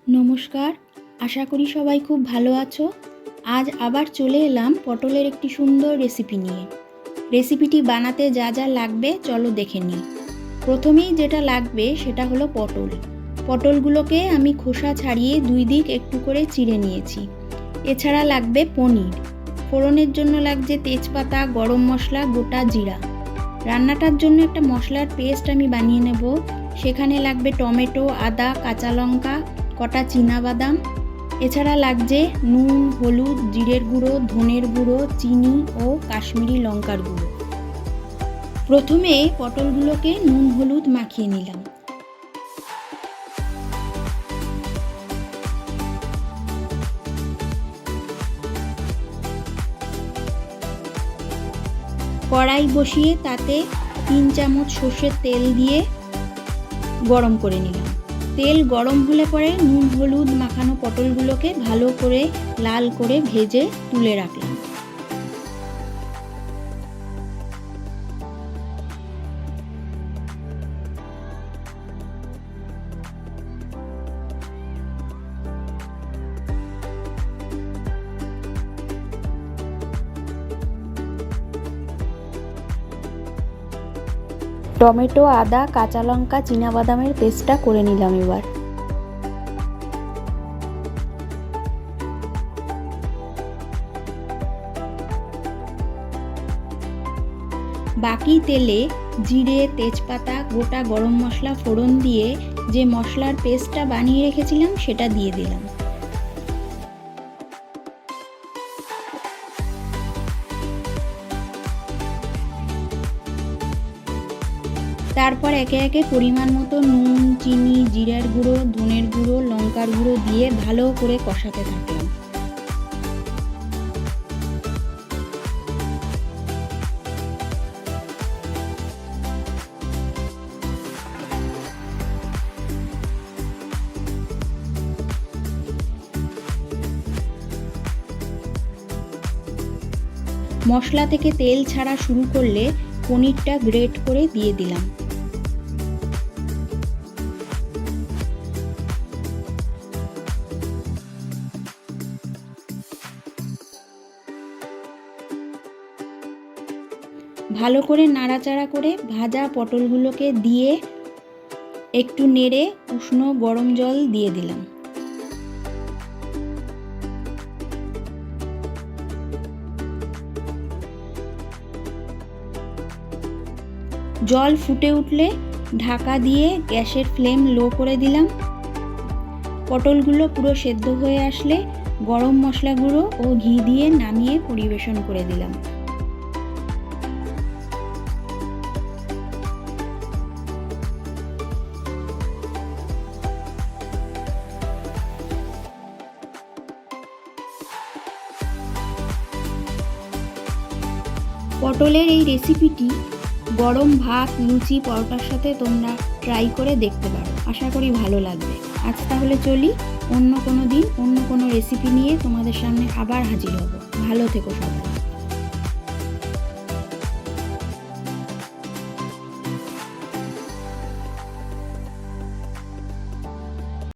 নমস্কার, আশা করি সবাই খুব ভালো আছো। আজ আবার চলে এলাম পটলের একটি সুন্দর রেসিপি নিয়ে। রেসিপিটি বানাতে যা যা লাগবে চলো দেখে নিই। প্রথমেই যেটা লাগবে সেটা হলো পটল। পটলগুলোকে আমি খোসা ছাড়িয়ে দুই দিক একটু করে চিড়ে নিয়েছি। এছাড়া লাগবে পনির। ফোড়নের জন্য লাগছে তেজপাতা, গরম মশলা, গোটা জিরা। রান্নাটার জন্য একটা মশলার পেস্ট আমি বানিয়ে নেব। সেখানে লাগবে টমেটো, আদা, কাঁচা লঙ্কা, কটা চীনাবাদাম। এছাড়া লাগছে নুন, হলুদ, জিরের গুঁড়ো, ধনের গুঁড়ো, চিনি ও কাশ্মীরি লঙ্কার গুঁড়ো। প্রথমে পটলগুলোকে নুন হলুদ মাখিয়ে নিলাম। কড়াই বসিয়ে তাতে 3 চামচ সর্ষের তেল দিয়ে গরম করে নিলাম। তেল গরম হলে পরে নুন হলুদ মাখানো পটলগুলোকে ভালো করে লাল করে ভেজে তুলে রাখলাম। টমেটো, আদা, কাঁচা লঙ্কা, চীনাবাদামের পেস্টটা করে নিলাম। এবার বাকি তেলে জিরে, তেজপাতা, গোটা গরম মশলা ফোড়ন দিয়ে যে মশলার পেস্টটা বানিয়ে রেখেছিলাম সেটা দিয়ে দিলাম। তারপর একে একে পরিমাণ মতো নুন, চিনি, জিরার গুঁড়ো, ধনের গুঁড়ো, লঙ্কার গুঁড়ো দিয়ে ভালো করে কষাতে থাকলাম। মশলা থেকে তেল ছাড়া শুরু করলে পনিরটা গ্রেট করে দিয়ে দিলাম। ভালো করে নাড়াচাড়া করে ভাজা পটলগুলোকে দিয়ে একটু নেড়ে উষ্ণ গরম জল দিয়ে দিলাম। জল ফুটে উঠলে ঢাকা দিয়ে গ্যাসের ফ্লেম লো করে দিলাম। পটলগুলো পুরো সেদ্ধ হয়ে আসলে গরম মশলা গুঁড়ো ও ঘি দিয়ে নামিয়ে পরিবেশন করে দিলাম। পটলের এই রেসিপিটি গরম ভাত, লুচি, পরোটার সাথে তোমরা ট্রাই করে দেখতে পারো। আশা করি ভালো লাগবে। আজ তাহলে চলি, অন্য কোনো দিন অন্য কোনো রেসিপি নিয়ে তোমাদের সামনে আবার হাজির হব। ভালো থেকো সবাই।